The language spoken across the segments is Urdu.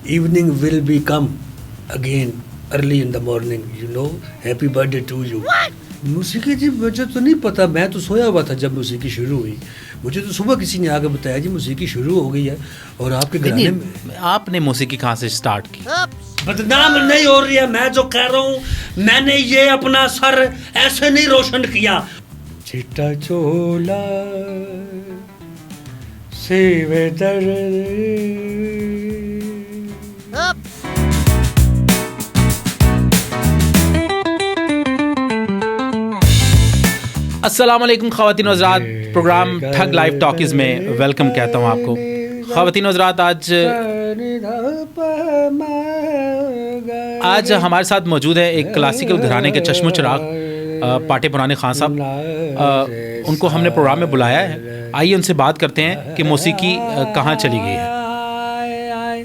evening will be come again early in the morning, you know, happy birthday to you. موسیقی جی مجھے تو نہیں پتا, میں تو سویا ہوا تھا جب موسیقی شروع ہوئی. مجھے تو صبح کسی نے آ کے بتایا جی موسیقی شروع ہو گئی ہے. اور آپ کے گھرانے میں آپ نے موسیقی کہاں سے اسٹارٹ کی؟ بدنام نہیں ہو رہی ہے, میں جو کہہ رہا ہوں, میں نے یہ اپنا سر ایسے نہیں روشن کیا. چٹا چولا سیوے درد. السلام علیکم خواتین و حضرات, پروگرام ٹھگ لائف ٹاکیز میں ویلکم کہتا ہوں آپ کو. خواتین و حضرات, آج ہمارے ساتھ موجود ہے ایک کلاسیکل گھرانے کے چشم و چراغ پاٹے پرانے خان صاحب. ان کو ہم نے پروگرام میں بلایا ہے. آئیے ان سے بات کرتے ہیں کہ موسیقی کہاں چلی گئی ہے.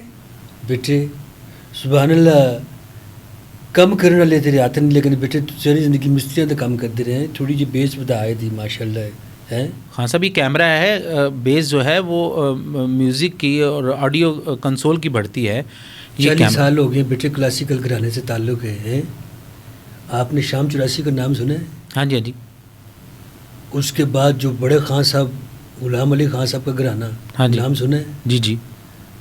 بیٹے سبحان اللہ, کم کرنے والے تیرے ہاتھ نہیں, لیکن بیٹے ساری زندگی مستریاں تو کم کرتے رہے ہیں. تھوڑی جی بیس بتائے تھی ماشاء اللہ ہے. خان صاحب یہ کیمرہ ہے, بیس جو ہے وہ میوزک کی اور آڈیو کنسول کی بڑھتی ہے. 40 سال ہو گئے بیٹے کلاسیکل گھرانے سے تعلق ہے. آپ نے شام 84 کا نام سنا ہے؟ ہاں جی, ہاں جی. اس کے بعد جو بڑے خان صاحب غلام علی خان صاحب کا گھرانہ, ہاں جی, نام سنا ہے؟ جی جی.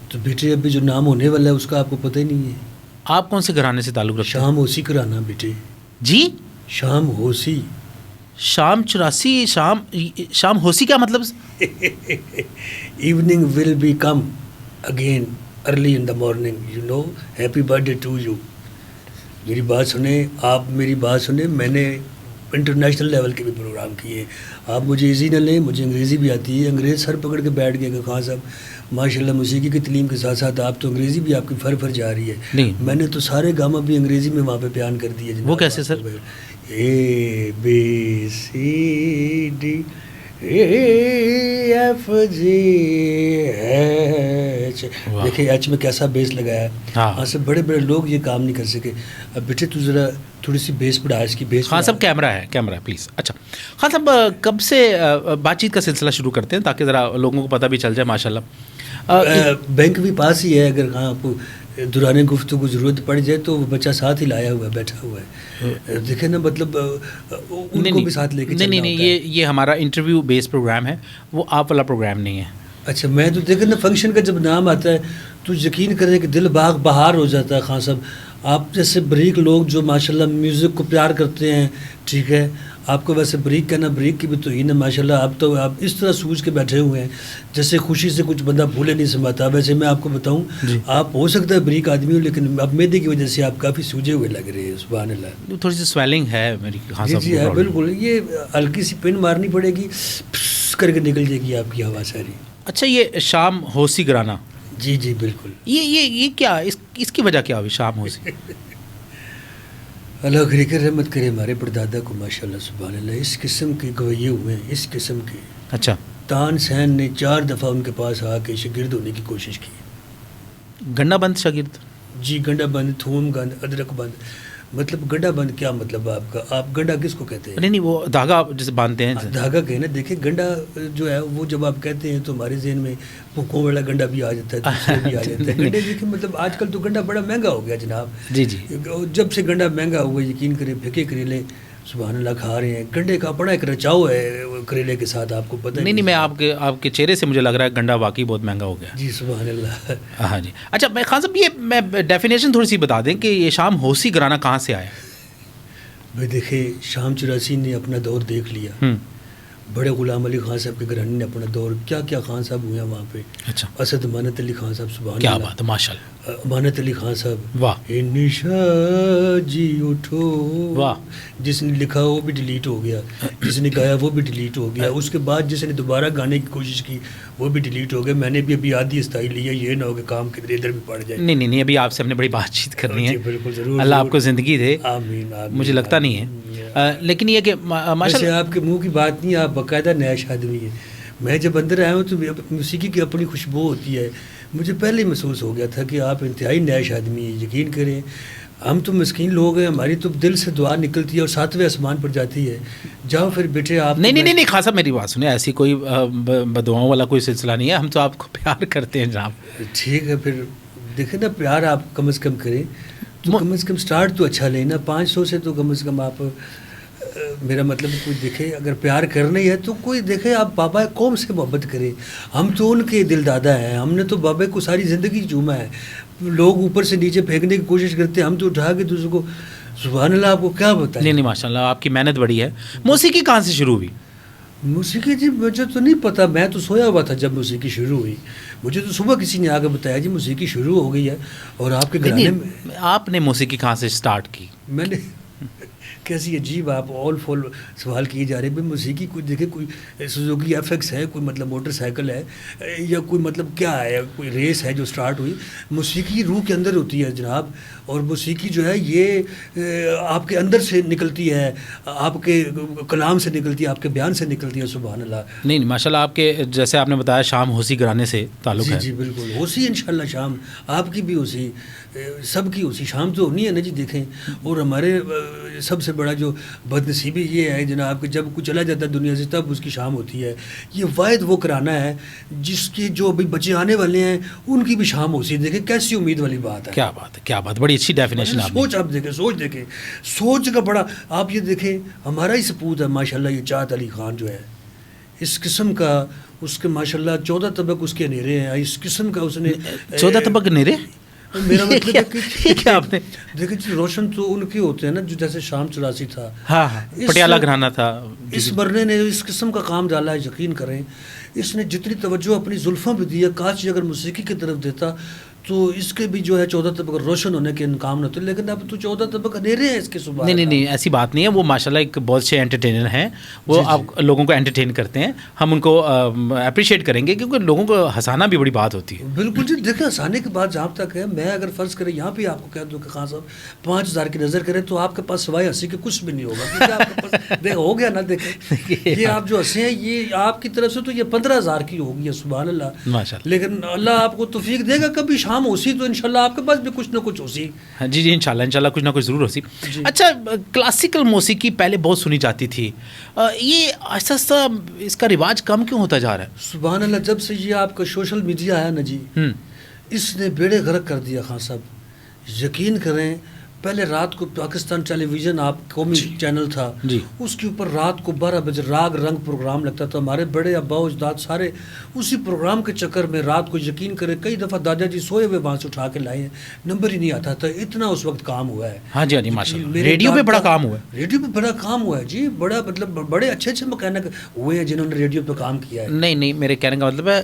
تو بیٹے ابھی جو نام ہونے والا ہے اس کا آپ کو پتہ ہی نہیں ہے. آپ کون سے گھرانے سے تعلق رکھتے ہیں؟ شام ہوسی گھرانہ بیٹے. جی شام ہوسی. شام 84. شام ہوسی کیا مطلب؟ Evening will be come again early in the morning, you know, happy birthday to you یو. میری بات سنیں, آپ میری بات سنیں. میں نے انٹرنیشنل لیول کے بھی پروگرام کیے. آپ مجھے ایزی نہ لیں, مجھے انگریزی بھی آتی ہے. انگریز سر پکڑ کے بیٹھ گئے کہ خان صاحب ماشاء اللہ موسیقی کی تعلیم کے ساتھ ساتھ آپ تو انگریزی بھی آپ کی فر جا رہی ہے. نہیں, میں نے تو سارے گاما بھی انگریزی میں وہاں پہ بیان کر دیے. وہ کیسے sir? A B C D F G H. دیکھیں ایچ میں کیسا بیس لگایا ہے. ہاں سب بڑے بڑے لوگ یہ کام نہیں کر سکے. اب بیٹے تو ذرا تھوڑی سی بیس بڑھا, اس کی بیس. خان صاحب کیمرہ ہے پلیز. اچھا خان صاحب, کب سے بات چیت کا سلسلہ شروع کرتے ہیں تاکہ ذرا لوگوں کو پتہ بھی چل جائے؟ ماشاء اللہ بینک بھی پاس ہی ہے. اگر ہاں آپ کو دوران گفتگو ضرورت پڑ جائے تو وہ بچہ ساتھ ہی لایا ہوا ہے, بیٹھا ہوا ہے. دیکھیں نا, مطلب ان کو بھی ساتھ لے کے چلنا ہوتا ہے. یہ ہمارا انٹرویو بیس پروگرام ہے, وہ آپ والا پروگرام نہیں ہے. اچھا, میں تو دیکھیں نا فنکشن کا جب نام آتا ہے تو یقین کریں کہ دل باغ بہار ہو جاتا ہے. خان صاحب آپ جیسے بریک لوگ جو ماشاء اللہ میوزک کو پیار کرتے ہیں, ٹھیک ہے, آپ کو ویسے بریک کہنا, بریک کی بھی تو ہی نا ماشاء اللہ. آپ اس طرح سوچ کے بیٹھے ہوئے ہیں جیسے خوشی سے کچھ بندہ بھولے نہیں سماتا. ویسے میں آپ کو بتاؤں, آپ ہو سکتا ہے بریک آدمی ہو, لیکن اب میدے کی وجہ سے آپ کافی سوجے ہوئے لگ رہے ہیں. سبحان اللہ. تھوڑی سی سویلنگ ہے میری. جی ہے بالکل. یہ ہلکی سی پن مارنی پڑے گی, کر کے نکل جائے گی آپ کی ہوا ساری. اچھا, یہ شام ہوسی گرانا, جی جی بالکل. یہ کیا, اس کی وجہ کیا ہوئی شام ہوسی؟ اللہ غریق رحمت کرے ہمارے پردادا کو ماشاء اللہ سبحان اللہ. اس قسم کے گویے ہوئے ہیں, اس قسم کے. اچھا, تان سین نے 4 دفعہ ان کے پاس آ کے شاگرد ہونے کی کوشش کی. گنڈا بند شاگرد؟ جی, گنڈا بند, تھوم گند, ادرک بند. مطلب گنڈا بند کیا مطلب آپ کا؟ آپ گنڈا کس کو کہتے ہیں؟ نہیں, وہ دھاگا جسے باندھتے ہیں. دھاگا کہنا. دیکھیں گنڈا جو ہے وہ جب آپ کہتے ہیں تو ہمارے ذہن میں پھوکوں والا گنڈا بھی آ جاتا ہے, دوسرے بھی آ جاتا ہے. گنڈے دیکھیں مطلب آج کل تو گنڈا بڑا مہنگا ہو گیا جناب. جی جی. جب سے گنڈا مہنگا ہوا, یقین کریں پھیکے کریلے سبحان اللہ کھا رہے ہیں. گنڈے کا بڑا ایک رچاؤ ہے کریلے کے ساتھ, آپ کو پتہ نہیں, میں آپ کے چہرے سے مجھے لگ رہا ہے گنڈا واقعی بہت مہنگا ہو گیا. جی سبحان اللہ. ہاں جی. اچھا میں خان صاحب, یہ میں ڈیفینیشن تھوڑی سی بتا دیں کہ یہ شام ہوسی گرانا کہاں سے آیا؟ بھائی دیکھیں, شام 84 نے اپنا دور دیکھ لیا. بڑے غلام علی خان صاحب کے گھرانے نے اپنا دور, کیا کیا خان صاحب ہوئے ہیں وہاں پہ. اچھا. اسد امانت علی خان صاحب سبحان کیا اللہ, بات ہے ماشاء اللہ. امانت علی خان صاحب, واہ. نشا جی اٹھو, واہ. جس نے لکھا وہ بھی ڈیلیٹ ہو گیا, جس نے گایا وہ بھی ڈیلیٹ ہو گیا. اس کے بعد جس نے دوبارہ گانے کی کوشش کی وہ بھی ڈیلیٹ ہو گیا. میں نے بھی ابھی آدھی استائی لی ہے, یہ نہ ہو کہ کام کدھر ادھر بھی پڑ جائے. نہیں, ابھی آپ سے ہم نے بڑی بات چیت کرنی ہے. بالکل ضرور. اللہ آپ کو زندگی دے. آمین. مجھے لگتا نہیں ہے, لیکن یہ کہ ویسے آپ کے منہ کی بات نہیں, آپ باقاعدہ نیش آدمی ہیں. میں جب اندر آیا ہوں تو موسیقی کی اپنی خوشبو ہوتی ہے. مجھے پہلے ہی محسوس ہو گیا تھا کہ آپ انتہائی نیش آدمی ہیں. یقین کریں ہم تو مسکین لوگ ہیں, ہماری تو دل سے دعا نکلتی ہے اور 7ویں آسمان پر جاتی ہے. جاؤ پھر بیٹے آپ. نہیں خان صاحب میری بات سنیں, ایسی کوئی بدعاؤں والا کوئی سلسلہ نہیں ہے. ہم تو آپ کو پیار کرتے ہیں جناب. ٹھیک ہے, پھر دیکھیں نا پیار آپ کم از کم کریں تو کم از کم سٹارٹ تو اچھا لیں نا. 500 سے تو کم از کم آپ میرا مطلب کوئی دیکھے اگر پیار کرنا ہی ہے تو کوئی دیکھے آپ بابا قوم سے محبت کریں. ہم تو ان کے دل دادا ہیں, ہم نے تو بابا کو ساری زندگی چوما ہے. لوگ اوپر سے نیچے پھینکنے کی کوشش کرتے ہیں, ہم تو اٹھا کے دوسروں کو سبحان اللہ آپ کو کیا بتائیں. نہیں ماشاء اللہ آپ کی محنت بڑی ہے. موسیقی کہاں سے شروع ہوئی؟ موسیقی جی مجھے تو نہیں پتا, میں تو سویا ہوا تھا جب موسیقی شروع ہوئی. مجھے تو صبح کسی نے آ کے بتایا جی موسیقی شروع ہو گئی ہے اور آپ کے گھرانے میں. آپ نے موسیقی کہاں سے اسٹارٹ کی؟ میں نے کیسی عجیب آپ آل فول سوال کیے جا رہے ہیں. بھائی موسیقی کوئی دیکھے کوئی سوزوکی ایف ایکس ہے, کوئی مطلب موٹر سائیکل ہے, یا کوئی مطلب کیا ہے, کوئی ریس ہے جو سٹارٹ ہوئی. موسیقی روح کے اندر ہوتی ہے جناب, اور موسیقی جو ہے یہ آپ کے اندر سے نکلتی ہے, آپ کے کلام سے نکلتی ہے, آپ کے بیان سے نکلتی ہے. سبحان اللہ. نہیں ماشاء اللہ آپ کے جیسے آپ نے بتایا شام ہوسی گھرانے سے تعلق ہے. جی بالکل ہوسی انشاءاللہ شام آپ کی بھی ہوسی, سب کی ہوسی شام تو ہونی ہے نا جی. دیکھیں اور ہمارے سب سے بڑا جو بد نصیبی یہ ہے جناب کہ جب کوئی چلا جاتا ہے دنیا سے تب اس کی شام ہوتی ہے. یہ واحد وہ کرانا ہے جس کے جو ابھی بچے آنے والے ہیں ان کی بھی شام ہوتی ہے. دیکھیں کیسی امید والی بات ہے. کیا بات ہے, کیا بات, بڑی اچھی ڈیفینیشن. سوچ آپ دیکھیں, سوچ دیکھیں, سوچ کا بڑا آپ یہ دیکھیں. ہمارا ہی سپوت ہے ماشاءاللہ یہ چاہت علی خان جو ہے, اس قسم کا اس کے ماشاءاللہ 14 طبق اس کے اندھیرے ہیں. اس قسم کا اس نے 14 طبق اندھیرے. میرا مطلب ہے کہ کیا آپ نے دیکھیں جی روشن تو ان کے ہوتے ہیں نا, جو جیسے شام 84 تھا. ہاں پٹیالہ گھرانہ تھا. اس مرنے نے اس قسم کا کام ڈالا ہے, یقین کریں. اس نے جتنی توجہ اپنی زلفوں پہ دی ہے, کاش اگر موسیقی کی طرف دیتا تو اس کے بھی جو ہے 14 طبق روشن ہونے کے انکام نہ ہوتے. لیکن اب تو 14 طبق اندھیرے ہیں اس کے. صبح نہیں ایسی بات نہیں ہے. وہ ماشاءاللہ ایک بہت سے انٹرٹینر ہیں, وہ آپ لوگوں کو انٹرٹین کرتے ہیں. ہم ان کو اپریشیٹ کریں گے کیونکہ لوگوں کو ہنسانا بھی بڑی بات ہوتی ہے. بالکل جی. دیکھیں ہنسانے کی بات جہاں تک ہے, میں اگر فرض کریں یہاں پہ آپ کو کہہ دوں کہ خان صاحب 5000 کی نظر کریں تو آپ کے پاس سوائے ہنسی کے کچھ بھی نہیں ہوگا, کیونکہ آپ کے پاس دیکھ ہو گیا نا. دیکھیں یہ آپ جو ہنسے ہیں یہ آپ کی طرف سے تو یہ 15000 کی ہوگی ہے. سبحان اللہ ماشاءاللہ. لیکن اللہ آپ کو توفیق دے گا, کبھی شام ہوسی تو انشاءاللہ آپ کے پاس بھی کچھ نہ کچھ ہوسی. جی انشاءاللہ کچھ نہ کچھ ضرور ہوسی. اچھا کلاسیکل موسیقی پہلے بہت سنی جاتی تھی, یہ آہستہ آہستہ اس کا رواج کم کیوں ہوتا جا رہا ہے؟ سبحان اللہ. جب سے یہ آپ کا سوشل میڈیا آیا نا جی, اس نے بیڑے غرق کر دیا خان صاحب. یقین کریں پہلے رات کو پاکستان ٹیلی ویژن آپ قومی چینل تھا, اس کے اوپر رات کو 12 بجے راگ رنگ پروگرام لگتا تھا. ہمارے بڑے ابا اجداد سارے اسی پروگرام کے چکر میں رات کو یقین کریں کئی دفعہ دادا جی سوئے ہوئے وہاں سے اٹھا کے لائے ہیں, نمبر ہی نہیں آتا تھا. اتنا اس وقت کام ہوا ہے. ہاں جی ماشاءاللہ. ریڈیو پہ بڑا کام ہوا ہے. ریڈیو پہ بڑا کام ہوا ہے جی. بڑا مطلب بڑے اچھے مکینک ہوئے ہیں جنہوں نے ریڈیو پہ کام کیا ہے. نہیں میرے کہنے کا مطلب ہے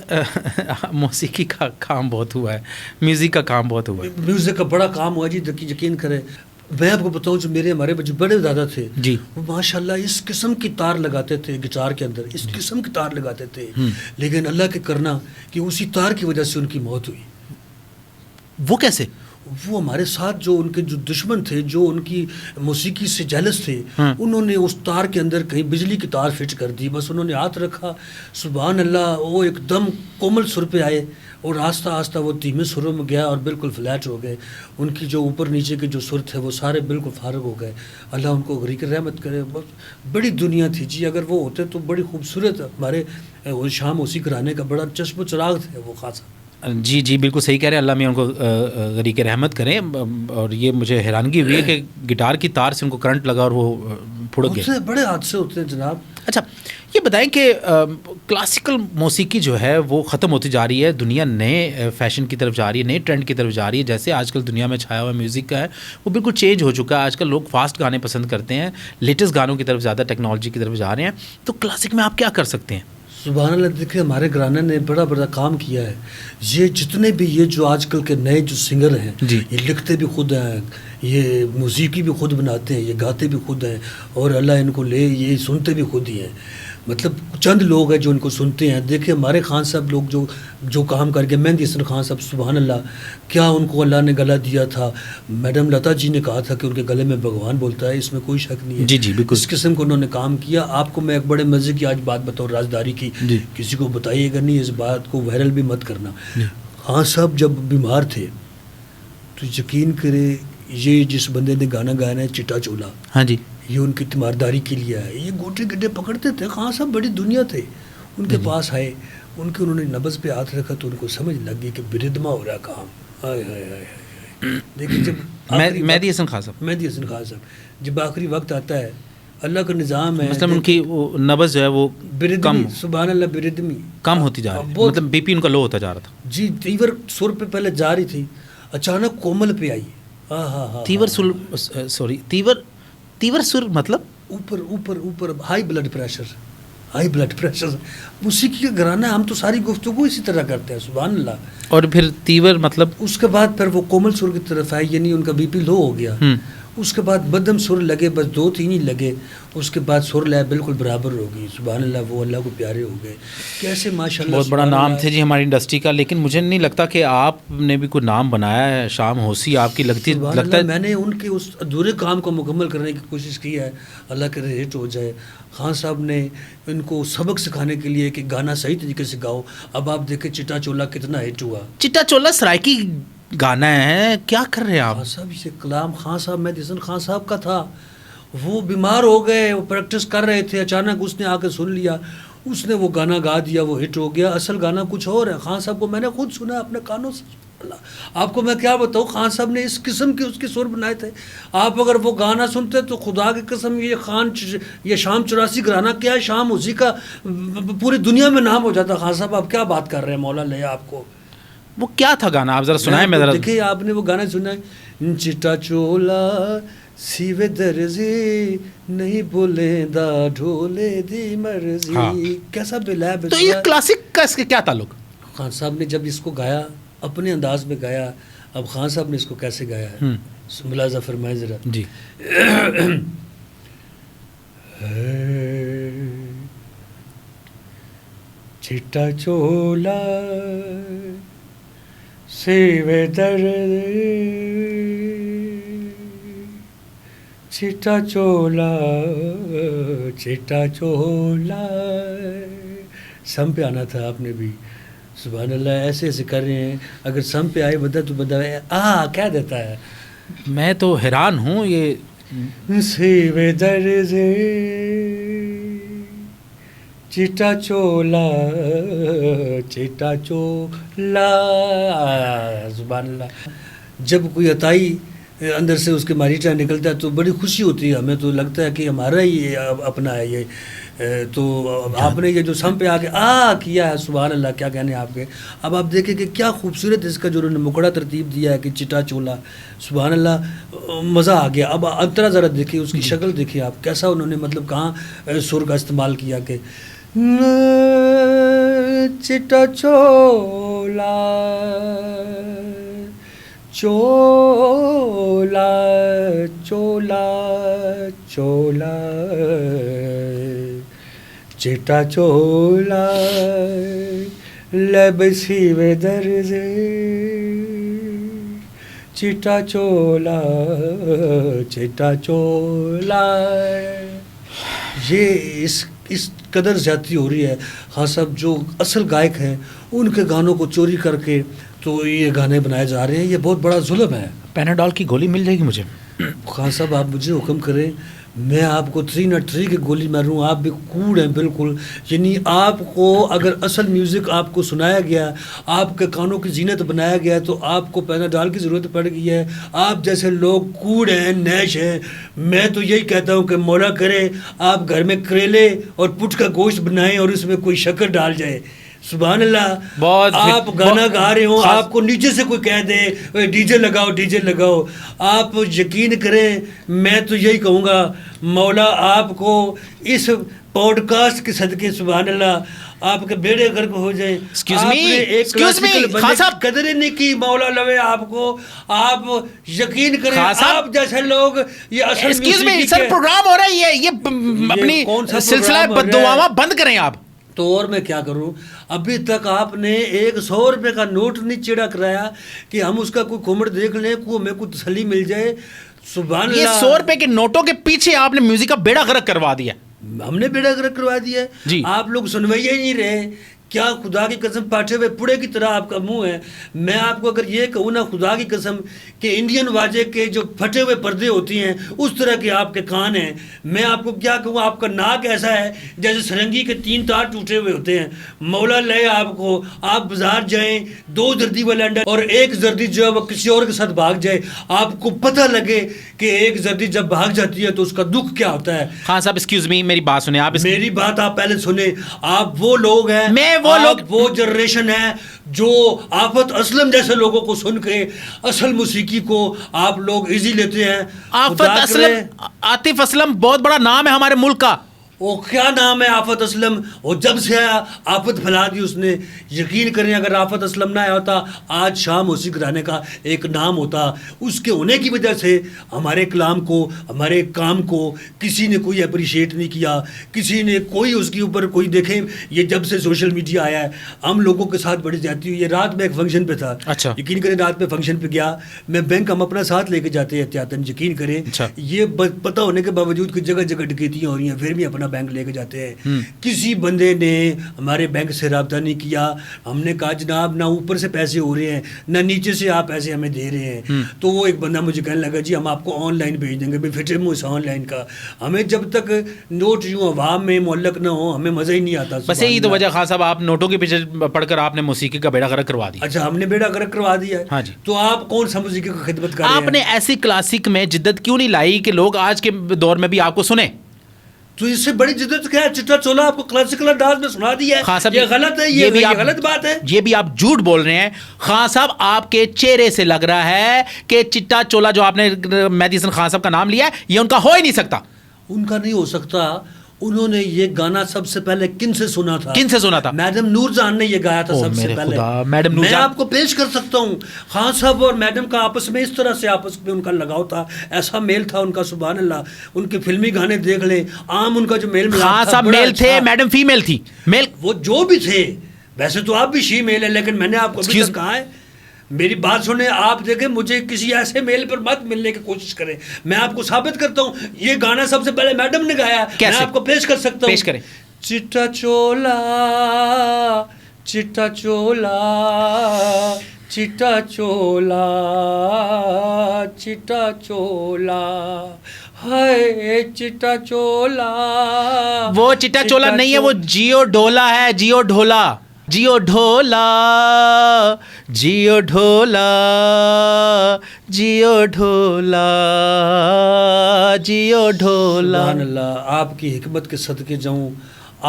موسیقی کا کام بہت ہوا ہے, میوزک کا کام بہت ہوا ہے. میوزک کا بڑا کام ہوا جی. یقین کریں میں آپ کو بتاؤں جو ہمارے جو بڑے دادا تھے جی, وہ ماشاءاللہ اس قسم کی تار لگاتے تھے گٹار کے اندر, اس قسم کی تار لگاتے تھے. لیکن اللہ کے کرنا کہ اسی تار کی وجہ سے ان کی موت ہوئی. وہ کیسے؟ وہ ہمارے ساتھ جو ان کے جو دشمن تھے, جو ان کی موسیقی سے جیلس تھے, انہوں نے اس تار کے اندر کہیں بجلی کی تار فٹ کر دی. بس انہوں نے ہاتھ رکھا, سبحان اللہ, وہ ایک دم کومل سر پہ آئے اور آہستہ آہستہ وہ دھیمے سروں میں گیا اور بالکل فلیٹ ہو گئے. ان کی جو اوپر نیچے کے جو سر تھے وہ سارے بالکل فارغ ہو گئے. اللہ ان کو غریق رحمت کرے. بڑی دنیا تھی جی. اگر وہ ہوتے تو بڑی خوبصورت ہمارے شام اسی کرانے کا بڑا چشم و چراغ تھے وہ خاصا. جی بالکل صحیح کہہ رہے ہیں. اللہ میں ان کو غریق رحمت کریں. اور یہ مجھے حیرانگی ہوئی ہے کہ گٹار کی تار سے ان کو کرنٹ لگا اور وہ پھڑک گئے. بڑے حادثے ہوتے ہیں جناب. اچھا یہ بتائیں کہ کلاسیکل موسیقی جو ہے وہ ختم ہوتی جا رہی ہے, دنیا نئے فیشن کی طرف جا رہی ہے, نئے ٹرینڈ کی طرف جا رہی ہے. جیسے آج کل دنیا میں چھایا ہوا میوزک کا ہے وہ بالکل چینج ہو چکا ہے. آج کل لوگ فاسٹ گانے پسند کرتے ہیں, لیٹسٹ گانوں کی طرف زیادہ ٹیکنالوجی کی طرف جا رہے ہیں. تو کلاسک میں آپ کیا کر سکتے ہیں؟ سبحان اللہ. دیکھیں ہمارے گھرانے نے بڑا کام کیا ہے. یہ جتنے بھی یہ جو آج کل کے نئے جو سنگر ہیں یہ لکھتے بھی خود ہیں, یہ موسیقی بھی خود بناتے ہیں, یہ گاتے بھی خود ہیں, اور اللہ ان کو لے یہ سنتے بھی خود ہی ہیں. مطلب چند لوگ ہیں جو ان کو سنتے ہیں. دیکھیں ہمارے خان صاحب لوگ جو کام کر کے, مہندی حسن خان صاحب سبحان اللہ, کیا ان کو اللہ نے گلا دیا تھا. میڈم لتا جی نے کہا تھا کہ ان کے گلے میں بھگوان بولتا ہے, اس میں کوئی شک نہیں ہے. جی بالکل. اس قسم کو انہوں نے کام کیا. آپ کو میں ایک بڑے مزے کی آج بات بتاؤں, رازداری کی, کسی کو بتائیے گا نہیں, اس بات کو وائرل بھی مت کرنا. خان صاحب جب بیمار تھے تو یقین کرے یہ جس بندے نے گانا گایا ہے چٹا چولا, ہاں جی, یہ ان کی تیمارداری کے لیے ہے. یہ گوٹے گڈے پکڑتے تھے. خان صاحب بڑی دنیا تھے. ان کے پاس آئے, انہوں نے نبض پہ ہاتھ رکھا تو ان کو سمجھ لگ گئی کہ بردما ہو رہا کام. ہائے ہائے ہائے ہائے. دیکھیے جب مہدی حسن خان صاحب، مہدی حسن خان صاحب جب آخری وقت آتا ہے اللہ کا نظام ہے، مطلب ان کی وہ نبض جو ہے وہ بردمی، سبحان اللہ، بردمی کم ہوتی جا رہی ہے، مطلب بی پی ان کا لو ہوتا جا رہا تھا. جی. تیور سر پہ پہلے جا رہی تھی، اچانک کومل پہ آئی. ہاں ہاں ہاں. تیور سر، سوری، تیور سر مطلب اوپر اوپر اوپر high blood pressure, high blood pressure. موسیقی کا گھرانہ، ہم تو ساری گفتگو اسی طرح کرتے ہیں، سبحان اللہ. اور پھر تیور مطلب اس کے بعد پھر وہ کومل سر کی طرف آئی، یعنی ان کا بی پی لو ہو گیا. اس کے بعد مدھم سر لگے، بس 2-3 ہی لگے. اس کے بعد سر لے بالکل برابر ہو گئی. سبحان اللہ، وہ اللہ کو پیارے ہو گئے. کیسے ماشاء اللہ، بہت بڑا نام تھے جی ہماری انڈسٹری کا. لیکن مجھے نہیں لگتا کہ آپ نے بھی کوئی نام بنایا ہے. شام ہوسی آپ کی لگتا ہے. میں نے ان کے اس ادھورے کام کو مکمل کرنے کی کوشش کی ہے. اللہ کرے ہٹ ہو جائے. خان صاحب نے ان کو سبق سکھانے کے لیے کہ گانا صحیح طریقے سے گاؤ. اب آپ دیکھیں چٹا چولا کتنا ہٹ ہوا. چٹا چولا سرائکی گانا ہے، کیا کر رہے ہیں آپ؟ خان صاحب یہ کلام خان صاحب مہدی حسن خان صاحب کا تھا. وہ بیمار ہو گئے، وہ پریکٹس کر رہے تھے، اچانک اس نے آ کے سن لیا، اس نے وہ گانا گا دیا، وہ ہٹ ہو گیا. اصل گانا کچھ اور ہے. خان صاحب کو میں نے خود سنا اپنے کانوں سے. آپ کو میں کیا بتاؤں، خان صاحب نے اس قسم کے اس کے سر بنائے تھے. آپ اگر وہ گانا سنتے تو خدا کی قسم یہ شام 84 گھرانہ کیا ہے، شام اسی کا پوری دنیا میں نام ہو جاتا. خان صاحب آپ کیا بات کر رہے ہیں، مولا لے آپ کو. وہ کیا تھا گانا، آپ ذرا سنائیں. میں ذرا دیکھیے آپ نے وہ گانا سنا ہے، چٹا چولا سیوے درزی نہیں بولے دا ڈھولے دی مرضی. کیسا بلا ہے. تو یہ کلاسک کا اس کے کیا تعلق؟ خان صاحب نے جب اس کو گایا اپنے انداز میں گایا. اب خان صاحب نے اس کو کیسے گایا ہے ملاحظہ فرمائے ذرا. جی. چٹا چولا سیوے درد، چٹا چولا چٹا چولا. سم پہ آنا تھا آپ نے بھی. سبحان اللہ، ایسے ایسے کر رہے ہیں. اگر سم پہ آئے بندہ تو بندہ کہہ دیتا ہے. میں تو حیران ہوں. یہ سیوے درد چٹا چولا چٹا چولا. سبحان اللہ. جب کوئی عطائی اندر سے اس کے ماریٹا نکلتا ہے تو بڑی خوشی ہوتی ہے. ہمیں تو لگتا ہے کہ ہمارا ہی اپنا ہے یہ. تو آپ نے یہ جو سم پہ آ کے کیا ہے، سبحان اللہ، کیا کہنے آپ کے. اب آپ دیکھیں کہ کیا خوبصورت اس کا جو انہوں نے مکڑا ترتیب دیا ہے کہ چٹا چولا. سبحان اللہ، مزہ آ گیا. اب انترا ذرا دیکھیں، اس کی شکل دیکھیں آپ، کیسا انہوں نے مطلب کہاں سر کا استعمال کیا کہ چٹا چولا چولا چولا چولا چٹا چولا لب سیوے درد، چٹا چولا چٹا چولا. یہ اس قدر زیادتی ہو رہی ہے. خان صاحب جو اصل گائک ہیں ان کے گانوں کو چوری کر کے تو یہ گانے بنائے جا رہے ہیں. یہ بہت بڑا ظلم ہے. پیناڈول کی گولی مل جائے گی مجھے. خان صاحب آپ مجھے حکم کریں، میں آپ کو 303 کی گولی ماروں. آپ بھی کوڑ ہیں بالکل. یعنی آپ کو اگر اصل میوزک آپ کو سنایا گیا، آپ کے کانوں کی زینت بنایا گیا، تو آپ کو پیناڈول کی ضرورت پڑ گئی ہے. آپ جیسے لوگ کوڑ ہیں، نیش ہیں. میں تو یہی کہتا ہوں کہ مولا کرے آپ گھر میں کریلے اور پٹ کا گوشت بنائیں اور اس میں کوئی شکر ڈال جائے. سبحان اللہ. آپ گانا گا رہے ہوں، آپ کو نیچے سے کوئی کہہ دے ڈی جے لگاؤ ڈی جے لگاؤ، آپ یقین کریں میں تو یہی کہوں گا مولا آپ کو اس پوڈ کاسٹ کے صدقے سبحان اللہ آپ کے بیڑے غرق ہو جائیں. قدر ہی نہیں کی مولا لوے آپ کو. آپ یقین کریں آپ جیسے لوگ یہ اصل سر پروگرام ہو رہا ہے، یہ اپنی سلسلہ بددعاواں بند کریں آپ. تو اور میں کیا کروں، ابھی تک آپ نے 100 روپے کا نوٹ نہیں چڑا کرایا کہ ہم اس کا کوئی کومڑ دیکھ لیں، ہمیں کوئی تسلی مل جائے. سبحان اللہ. یہ 100 روپے کے نوٹوں کے پیچھے آپ نے میوزک کا بیڑا غرق کروا دیا. ہم نے بیڑا غرق کروا دیا. آپ لوگ سنوائیے ہی نہیں رہے. کیا خدا کی قسم پاٹے ہوئے پڑے کی طرح آپ کا منہ ہے. میں آپ کو اگر یہ کہوں نا خدا کی قسم کہ انڈین واجے کے جو پھٹے ہوئے پردے ہوتی ہیں اس طرح کے آپ کے کان ہیں. میں آپ کو کیا کہوں, آپ کا ناک ایسا ہے جیسے سرنگی کے 3 تار ٹوٹے ہوئے ہوتے ہیں. مولا لے آپ کو, آپ بازار جائیں 2 زردی والا انڈا اور 1 زردی جو ہے وہ کسی اور کے ساتھ بھاگ جائے, آپ کو پتہ لگے کہ 1 زردی جب بھاگ جاتی ہے تو اس کا دکھ کیا ہوتا ہے. خان صاحب ایکسکیوز می, میری بات سنیں آپ. میری بات آپ پہلے سنیں. آپ وہ لوگ ہیں, وہ جنریشن ہے جو آفت اسلم جیسے لوگوں کو سن کے اصل موسیقی کو آپ لوگ ایزی لیتے ہیں. آفت اسلم, عاطف اسلم بہت بڑا نام ہے ہمارے ملک کا. وہ کیا نام ہے آفت اسلم, وہ جب سے آفت پھیلا دی اس نے. یقین کریں اگر آفت اسلم نہ آیا ہوتا آج شاہ موسیقی گھرانے کا ایک نام ہوتا. اس کے ہونے کی وجہ سے ہمارے کلام کو, ہمارے کام کو کسی نے کوئی اپریشیٹ نہیں کیا, کسی نے کوئی اس کے اوپر کوئی. دیکھیں یہ جب سے سوشل میڈیا آیا ہے ہم لوگوں کے ساتھ بڑی زیادتی ہوئی ہے. رات میں ایک فنکشن پہ تھا, اچھا یقین کریں رات میں فنکشن پہ گیا میں, بینک ہم اپنا ساتھ لے کے جاتے ہیں احتیاطاً. یقین کریں یہ پتہ ہونے کے باوجود کہ جگہ جگہ ڈکیتیاں ہو رہی ہیں پھر بھی اپنا بینک لے کے جاتے ہیں. کسی بندے نے ہمارے بینک سے رابطہ نہیں کیا. ہم نے کہا جناب نہ اوپر سے پیسے ہو رہے ہیں نہ نیچے سے آپ پیسے ہمیں دے رہے ہیں. تو وہ ایک بندہ مجھے کہنے لگا جی ہم آپ کو آن لائن بھیج دیں گے. بھائی فٹے منہ سے آن لائن کا, ہمیں جب تک نوٹ یوں عوام میں معلق نہ ہو ہمیں مزہ ہی نہیں آتا. بس یہی تو وجہ خان صاحب, آپ نوٹوں کے پیچھے پڑھ کر آپ نے موسیقی کا بیڑا غرق کروا دیا. اچھا ہم نے بیڑا غرق کروا دیا ہے. ہاں جی. تو آپ کون سا موسیقی کی خدمت کر رہے ہیں؟ آپ نے ایسی کلاسک میں جدت کیوں نہیں لائی کہ لوگ آج کے دور میں بھی آپ کو سنیں؟ تو اس سے بڑی جدت کیا ہے؟ چٹا چولا آپ کو کلاسیکل انداز میں سنا دیا ہے, یہ غلط ہے, یہ غلط بات ہے. یہ بھی آپ جھوٹ بول رہے ہیں خان صاحب. آپ کے چہرے سے لگ رہا ہے کہ چٹا چولا جو آپ نے مہدی حسن خان صاحب کا نام لیا ہے یہ ان کا ہو ہی نہیں سکتا. ان کا نہیں ہو سکتا. انہوں نے یہ گانا سب سے پہلے کن سے سنا تھا؟ کن سے سنا تھا؟ میڈم نور جہاں نے یہ گایا تھا سب سے پہلے. میں آپ کو پیش کر سکتا ہوں. خان صاحب اور میڈم کا آپس میں اس طرح سے آپس میں ان کا لگاؤ تھا, ایسا میل تھا ان کا, سبحان اللہ. ان کے فلمی گانے دیکھ لیں, عام ان کا جو میل ملا. خان صاحب میل تھے, میڈم فیمیل تھی. میل وہ جو بھی تھے, ویسے تو آپ بھی شی میل ہیں, لیکن میں نے آپ کو ابھی تک کہا ہے میری بات سنیں. آپ دیکھیں مجھے کسی ایسے میل پر مت ملنے کی کوشش کریں. میں آپ کو ثابت کرتا ہوں یہ گانا سب سے پہلے میڈم نے گایا. میں آپ کو پیش کر سکتا ہوں. پیش کریں. چٹا چولا چٹا چولا چٹا چولا چٹا چولا ہائے چٹا چولا. وہ چٹا چولا نہیں ہے, وہ جیو ڈھولا ہے. جیو ڈھولا, جیو ڈھولا, جیو ڈھولا, جیو ڈھولا, جیو ڈھولا. سبحان اللہ. آپ کی حکمت کے صدقے جاؤں.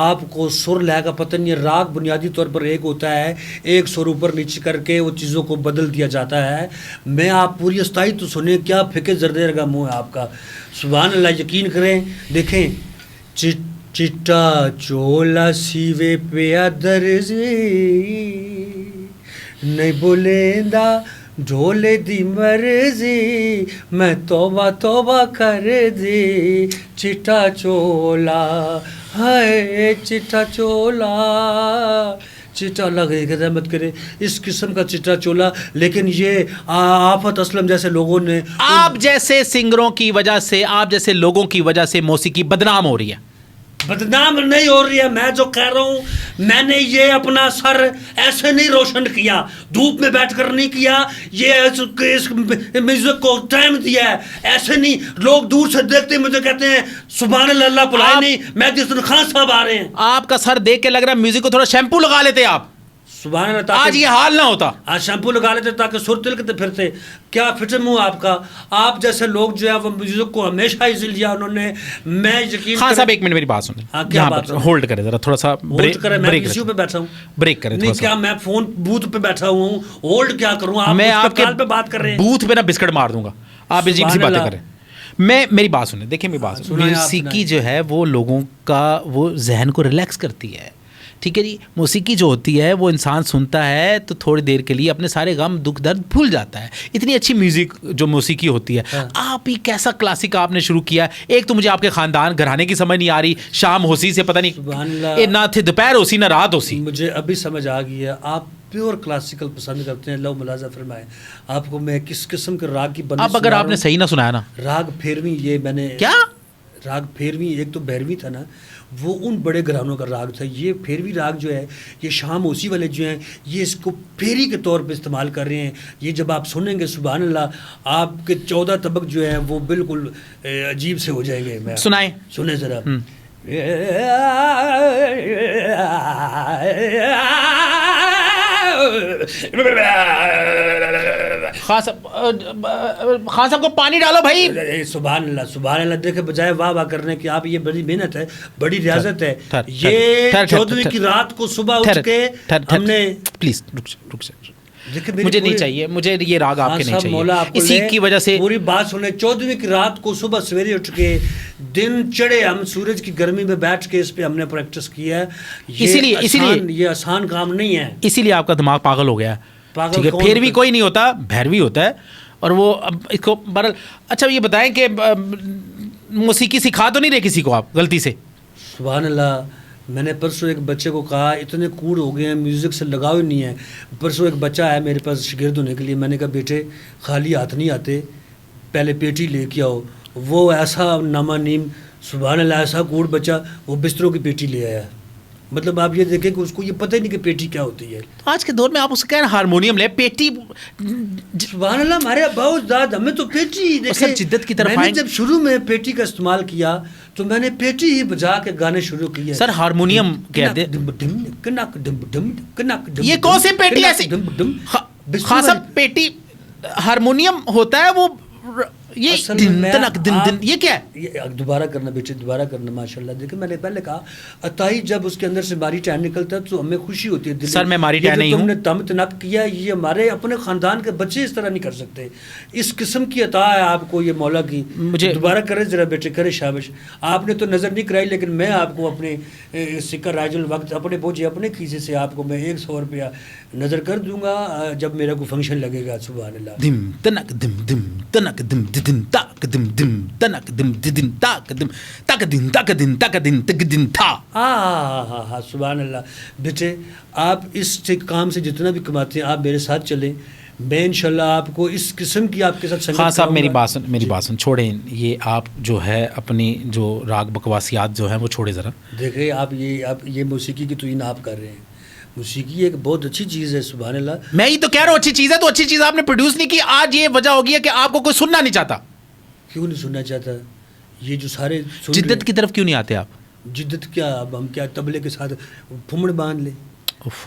آپ کو سر لے کا پتہ نہیں ہے. راگ بنیادی طور پر ایک ہوتا ہے, ایک سر اوپر نیچے کر کے وہ چیزوں کو بدل دیا جاتا ہے. میں آپ پوری استائی تو سنیں, کیا پھکے زردے رگا منہ ہے آپ کا. سبحان اللہ. یقین کریں, دیکھیں چٹا چولا سیوے پیا درزی نہیں بولیندا ڈھولے دی مرضی میں توبہ توبہ کر دی. چٹا چولا ہائے چٹا چولا. چٹا اللہ کی رحمت کرے اس قسم کا چٹا چولا. لیکن یہ آفت اسلم جیسے لوگوں نے, آپ جیسے سنگروں کی وجہ سے, آپ جیسے لوگوں کی وجہ سے موسیقی بدنام ہو رہی ہے. بدنام نہیں ہو رہی ہے. میں جو کہہ رہا ہوں, میں نے یہ اپنا سر ایسے نہیں روشن کیا, دھوپ میں بیٹھ کر نہیں کیا, یہ اس میوزک کو ٹائم دیا ہے ایسے نہیں. لوگ دور سے دیکھتے مجھے کہتے ہیں سبحان اللہ, اللہ بلائے نہیں, مہدی حسن خان صاحب آ رہے ہیں. آپ کا سر دیکھ کے لگ رہا ہے میوزک کو تھوڑا شیمپو لگا لیتے آپ. سبحان اللہ. آج یہ حال نہ ہوتا. آج شیمپو لگا لیتے تاکہ سر تلکتے پھرتے. کیا فٹر منہ آپ کا. آپ جیسے لوگ جو ہے وہ میوزک کو ہمیشہ ایزی لیا انہوں نے. میں یقین خان صاحب ایک منٹ میری بات سنیں. کیا بات ہولڈ کریں ذرا, تھوڑا سا بریک کریں. میں اسی پہ بیٹھا ہوں, بریک کریں. نہیں کیا میں فون بوتھ پہ بیٹھا ہوا ہوں, ہولڈ کیا کروں. میں آپ کے پہ بات کر رہے ہیں, بوتھ پہ نا بسکٹ مار دوں گا. آپ عجیب سی باتیں کریں. میں میری بات سنیں, دیکھیں میری بات سنیں. موسیقی جو ہے وہ لوگوں کا وہ ذہن کو ریلیکس کرتی ہے. ٹھیک ہے جی. موسیقی جو ہوتی ہے وہ انسان سنتا ہے تو تھوڑی دیر کے لیے اپنے سارے غم دکھ درد بھول جاتا ہے. اتنی اچھی میوزک جو موسیقی ہوتی ہے. آپ ہی کیسا کلاسک آپ نے شروع کیا. ایک تو مجھے آپ کے خاندان گھرانے کی سمجھ نہیں آ رہی, شام ہوسی سے پتہ نہیں نہ تھے دوپہر ہوسی نہ رات ہوسی. مجھے ابھی سمجھ آ گئی ہے. آپ پیور کلاسیکل پسند کرتے ہیں. اللہ ملاحظہ فرمائے آپ کو میں کس قسم کے راگ کی بندش. اب اگر آپ نے صحیح نہ سنایا نا, راگ پھیرویں, یہ میں نے کیا راگ پھیروی ایک تو بھیروی تھا نا, وہ ان بڑے گھرانوں کا راگ تھا. یہ پھیروی راگ جو ہے یہ شام اوسی والے جو ہیں یہ اس کو پھیری کے طور پہ استعمال کر رہے ہیں. یہ جب آپ سنیں گے سبحان اللہ آپ کے 14 طبق جو ہیں وہ بالکل عجیب سے ہو جائیں گے. سنائیں, سنیں ذرا. خان صاحب کو پانی ڈالو بھائی. سبحان اللہ سبحان اللہ. دیکھیں بجائے واہ واہ کرنے کی آپ, یہ بڑی محنت ہے, بڑی ریاضت ہے. یہ 14ویں کی رات کو صبح اٹھ کے ہم نے, پلیز رک جائیں, مجھے نہیں چاہیے, مجھے یہ راگ آپ کے نہیں چاہیے, اسی کی وجہ سے پوری بات سنیں. 14ویں کی رات کو صبح سویرے اٹھ کے دن چڑھے ہم سورج کی گرمی میں بیٹھ کے اس پہ ہم نے پریکٹس کیا ہے. اسی لیے یہ آسان کام نہیں ہے, اسی لیے آپ کا دماغ پاگل ہو گیا ہے. ٹھیک ہے, پھر بھی کوئی نہیں ہوتا, بھیروی ہوتا ہے. اور وہ اس کو برل. اچھا یہ بتائیں کہ موسیقی سکھا تو نہیں رہے کسی کو آپ غلطی سے؟ سبحان اللہ. میں نے پرسوں ایک بچے کو کہا اتنے کوڑ ہو گئے ہیں میوزک سے لگاؤ ہی نہیں ہے. پرسوں ایک بچہ آیا میرے پاس شاگرد ہونے کے لیے. میں نے کہا بیٹے خالی ہاتھ نہیں آتے, پہلے پیٹی لے کے آؤ. وہ ایسا نامہ نیم سبحان اللہ ایسا کوڑ بچہ, وہ بستروں کی پیٹی لے آیا. مطلب آپ یہ دیکھیں کہ اس کو یہ پتہ ہی نہیں کہ پیٹی کیا ہوتی ہے. آج کے دور میں آپ اس کو کہہ رہے ہیں ہارمونیم لے, پیٹی. سبحان اللہ ہمارے ابا اجداد ہمیں تو پیٹی دیکھیں. جدت کی طرف میں نے جب شروع میں پیٹی کا استعمال کیا تو میں نے پیٹی ہی بجا کے گانے شروع کیے. سر ہارمونیم کہہ دے, یہ کون سی پیٹی ایسی؟ خان صاحب پیٹی ہارمونیم ہوتا ہے وہ, یہ یہ کیا ہے؟ دوبارہ کرنا بیٹے, دوبارہ کرنا. ماشاءاللہ دیکھیں میں نے پہلے کہا اتائی جب اس کے اندر سے ماری ٹین نکلتا ہے تو ہمیں خوشی ہوتی ہے. سر میں ماری ٹین نہیں ہوں. تم نے تم تنق کیا, یہ ہمارے اپنے خاندان کے بچے اس طرح نہیں کر سکتے. اس قسم کی عطا ہے آپ کو یہ مولا کی. مجھے دوبارہ کرے ذرا بیٹے, کرے شابش. آپ نے تو نظر نہیں کرائی لیکن میں آپ کو اپنے سکہ راج الوقت اپنے بوجھے اپنے کھیسے سے آپ کو میں 100 روپیہ نظر کر دوں گا جب میرا کوئی فنکشن لگے گا. سبحان اللہ. دم تنک دم دم تنک دم دن تاک دم دم تنک دم دن تاک دم تاک دن تاک دن تاک دن تک دن تھا. ہاں سبحان اللہ. بیٹے آپ اس کام سے جتنا بھی کماتے ہیں آپ میرے ساتھ چلیں, میں انشاءاللہ آپ کو اس قسم کی آپ کے ساتھ سنگت. ہاں صاحب میری بات سن چھوڑیں, یہ آپ جو ہے اپنی جو راگ بکواسیات جو ہیں وہ چھوڑے ذرا. دیکھیں آپ یہ موسیقی کی توہین آپ کر رہے ہیں. موسیقی ایک بہت اچھی چیز ہے. سبحان اللہ. میں ہی تو کہہ رہا ہوں اچھی چیز ہے, تو اچھی چیز آپ نے پروڈیوس نہیں کی. آج یہ وجہ ہوگی ہے کہ آپ کو کوئی سننا نہیں چاہتا. کیوں نہیں سننا چاہتا؟ یہ جو سارے جدت کی طرف کیوں نہیں آتے آپ؟ جدت کیا, اب ہم کیا تبلے کے ساتھ پھمڑ باندھ لیں,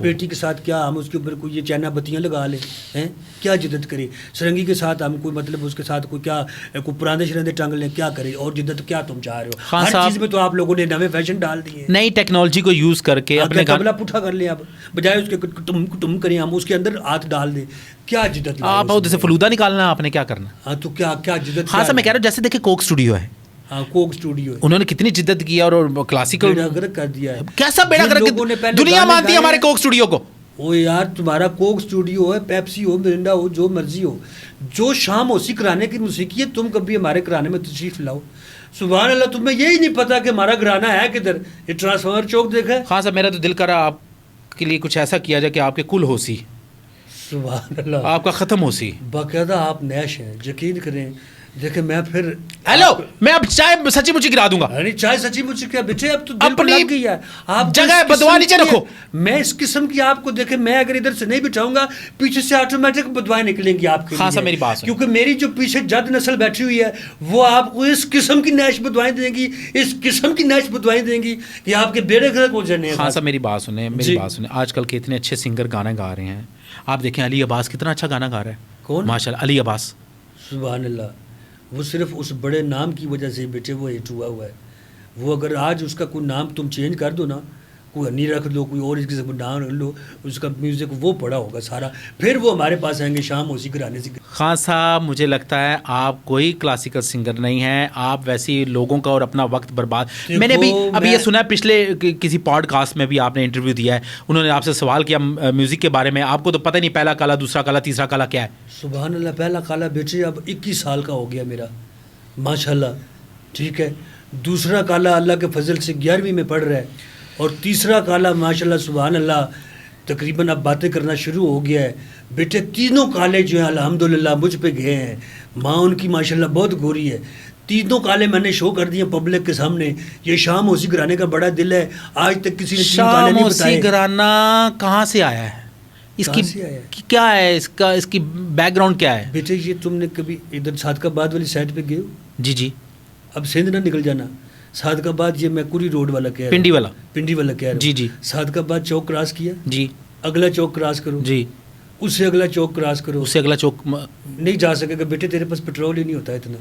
پیٹی کے ساتھ کیا ہم اس کے اوپر کوئی یہ چائنا بتیاں لگا لیں ہیں, کیا جدت کریں؟ سرنگی کے ساتھ ہم کوئی مطلب اس کے ساتھ کوئی کیا کوئی پراندے شرندے ٹانگ لیں, کیا کریں؟ اور جدت کیا تم چاہ رہے ہو؟ ہر چیز میں تو آپ لوگوں نے نئے فیشن ڈال دیے, نئی ٹیکنالوجی کو یوز کر کے اپنے تبلا پٹھا کر لیں. اب بجائے اس کے تم کریں ہم اس کے اندر ہاتھ ڈال دیں. کیا جدت؟ آپ جیسے فلودہ نکالنا آپ نے کیا کرنا؟ ہاں تو کیا جدت؟ ہاں سر میں کہہ رہا ہوں جیسے دیکھیں کوک اسٹوڈیو ہے, کوک اسٹوڈیو انہوں نے کتنی جدت کیا اور کلاسیکل کر دیا ہے. کیسا بیڑا گرک, دنیا مانتی ہے ہمارے کوک اسٹوڈیو کو. او یار تمہارا کوک اسٹوڈیو ہو, پیپسی ہو, مرنڈا ہو, جو مرضی ہو, جو شام ہوسی کرانے کی موسیقی ہے تم کبھی ہمارے کرانے میں تشریف لاؤ. سبحان اللہ. تمہیں یہی نہیں پتا کہ ہمارا گھرانہ ہے کدھر. یہ ٹرانسفارمر چوک دیکھا ہے؟ ہاں صاحب میرا تو دل کر رہا آپ کے لیے کچھ ایسا کیا جائے کہ آپ کے کل ہوسی, سبحان اللہ, آپ کا ختم ہوسی. باقاعدہ آپ نیش ہیں, یقین کریں. دیکھیں میں پھر ہیلو میں اب چائے سچی مچی گرا دوں گا. چائے سچی مچی کیا بیٹے, اب تو اپنی لگ گئی ہے. آپ جگہ بدوا نیچے رکھو. میں اس قسم کی آپ کو دیکھیں, میں اگر ادھر سے نہیں بٹھاؤں گا پیچھے سے آٹومیٹک بدوائیں نکلیں گی آپ کے. ہاں سر میری بات سن, کیونکہ میری جو پیچھے جد نسل بیٹھی ہوئی ہے وہ آپ کو اس قسم کی نیش بدوائیں دیں گی, اس قسم کی نیش بدوائیں دیں گی کہ آپ کے بیڑے گرک ہو جانے. ہاں سر میری بات سنیں, میری بات سنیں. آج کل کے اتنے اچھے سنگر گانا گا رہے ہیں. آپ دیکھیں علی عباس کتنا اچھا گانا گا رہا ہے. کون؟ ماشاء اللہ علی عباس. سبحان اللہ. وہ صرف اس بڑے نام کی وجہ سے بیٹے وہ ہٹ ہوا ہے. وہ اگر آج اس کا کوئی نام تم چینج کر دو نا, کوئی ہنی رکھ دو, کوئی اور اس قسم کا نام رکھ لو, اس کا میوزک وہ پڑا ہوگا سارا, پھر وہ ہمارے پاس آئیں گے شام اسی کرانے سے. خان صاحب مجھے لگتا ہے آپ کوئی کلاسیکل سنگر نہیں ہیں, آپ ویسے لوگوں کا اور اپنا وقت برباد. میں نے بھی ابھی یہ سنا ہے پچھلے کسی پوڈ کاسٹ میں بھی آپ نے انٹرویو دیا ہے, انہوں نے آپ سے سوال کیا میوزک کے بارے میں, آپ کو تو پتہ نہیں پہلا کالا, دوسرا کالا, تیسرا کالا کیا ہے. سبحان اللہ. پہلا کالا بیٹے اب 21 سال کا ہو گیا میرا, ماشاء اللہ. ٹھیک ہے. دوسرا کالا اللہ کے فضل سے 11ویں میں پڑھ رہا ہے, اور تیسرا کالا ماشاء اللہ سبحان اللہ تقریباً اب باتیں کرنا شروع ہو گیا ہے. بیٹے تینوں کالے جو ہیں الحمدللہ مجھ پہ گئے ہیں. ماں ان کی ماشاءاللہ بہت گوری ہے. تینوں کالے میں نے شو کر دیے پبلک کے سامنے. یہ شاہ موسی گھرانے کا بڑا دل ہے. آج تک کسی نے تین کالے نہیں بتائے. شاہ موسی گھرانہ کہاں سے آیا ہے؟ اس کی کیا ہے، اس کی بیک گراؤنڈ کیا ہے؟ بیٹے یہ تم نے کبھی ادھر صادق آباد والی سائڈ پہ گئے ہو؟ جی جی. اب سندھ نہ نکل جانا. صادق آباد یہ میں کوری روڈ والا کہہ رہا ہوں. پنڈی والا کہہ رہا ہوں. جی جی. صادق آباد چوک کراس کیا جی. اگلا چوک کراس کرو. جی. اس سے اگلا چوک کراس کرو. اس سے اگلا چوک نہیں جا سکے گا بیٹے، تیرے پاس پیٹرول ہی نہیں ہوتا اتنا.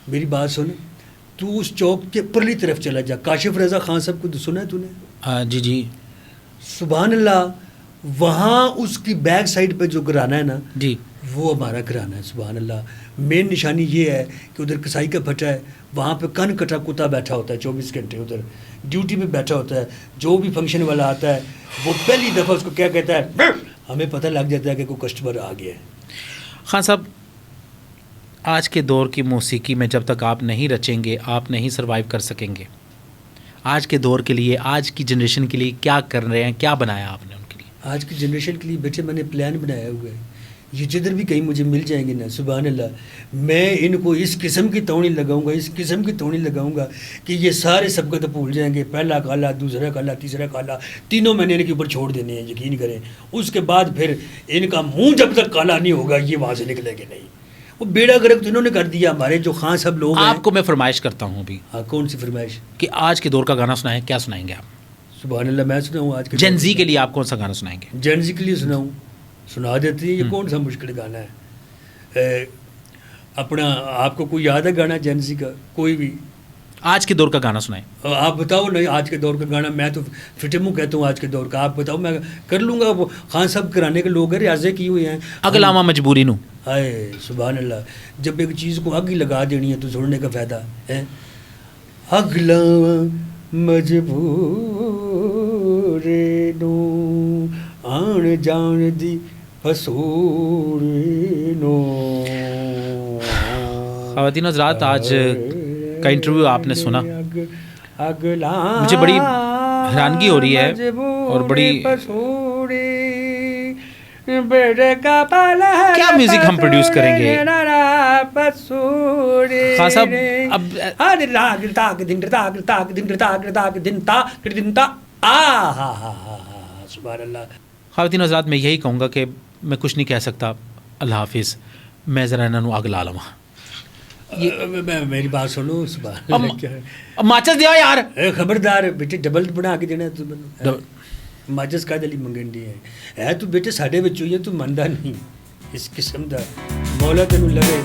میری بات سن، تو اس چوک کے پرلی طرف چلا جا. کاشف رضا خان صاحب کو سنا ہے تو نے؟ جی جی. سبحان اللہ. وہاں اس کی بیک سائڈ پہ جو گھرانہ ہے نا جی وہ ہمارا گھرانہ ہے. سبحان اللہ. مین نشانی یہ ہے کہ ادھر کسائی کا پھٹا ہے، وہاں پہ کن کٹا کتا بیٹھا ہوتا ہے 24 گھنٹے ادھر ڈیوٹی پہ بیٹھا ہوتا ہے. جو بھی فنکشن والا آتا ہے وہ پہلی دفعہ اس کو کیا کہتا ہے، ہمیں پتہ لگ جاتا ہے کہ کوئی کسٹمر آ گیا ہے. خان صاحب، آج کے دور کی موسیقی میں جب تک آپ نہیں رچیں گے آپ نہیں سروائیو کر سکیں گے. آج کے دور کے لیے، آج کی جنریشن کے لیے کیا کر رہے ہیں، کیا بنایا آپ نے ان کے لیے؟ آج کی جنریشن کے لیے بیٹے میں نے پلان بنایا ہوا ہے. یہ جدھر بھی کہیں مجھے مل جائیں گے نا، سبحان اللہ، میں ان کو اس قسم کی توڑی لگاؤں گا، اس قسم کی توڑی لگاؤں گا کہ یہ سارے سبقت بھول جائیں گے. پہلا کالا، دوسرا کالا، تیسرا کالا، تینوں میں نے ان کے اوپر چھوڑ دینے ہیں. یقین کریں اس کے بعد پھر ان کا منہ جب تک کالا نہیں ہوگا یہ وہاں سے نکلے گے نہیں. وہ بیڑا گرک تو انہوں نے کر دیا. ہمارے جو خان صاحب لوگ ہیں. آپ کو میں فرمائش کرتا ہوں ابھی. ہاں کون سی فرمائش؟ کہ آج کے دور کا گانا سنائیں. کیا سنائیں گے آپ؟ سبحان اللہ میں سناؤں آج کے جن زی کے لیے آپ کون سا گانا سنائیں گے؟ جن زی کے لیے سناؤں؟ سنا دیتے ہیں. یہ کون سا مشکل گانا ہے؟ اپنا آپ کو کوئی یاد ہے گانا جن زی کا کوئی بھی؟ آج کے دور کا گانا سنائیں. آپ بتاؤ. نہیں آج کے دور کا گانا میں تو فٹمو کہتا ہوں آج کے دور کا. آپ بتاؤ میں کر لوں گا. وہ خان صاحب کرانے کے لوگ ہیں، ریاضے کیے ہوئے ہیں. اگلاما مجبوری نو. ہائے سبحان اللہ. جب ایک چیز کو اگ ہی لگا دینی ہے تو چھوڑنے کا فائدہ ہے. اگلاما مجبوری نو آن جان دی حصوری نو. خواتین حضرات، آج کا انٹرویو آپ نے سنا. مجھے بڑی حیرانگی ہو رہی ہے اور بڑی کیا میوزک ہم پروڈیوس کریں گے خان صاحب. اب خواتین حضرات، میں یہی کہوں گا کہ میں کچھ نہیں کہہ سکتا. اللہ حافظ. میں ذرا انہوں اگ لا لوا. میری بات سنو. ماچس دیا یار. خبردار بیٹے ڈبل بنا کے دینا. ماچس کا دلی منگن دی ہے تو بیٹے ساڈے وچوں ہی ہے. تو مندا نہیں اس قسم دا. مولا تینوں لگے.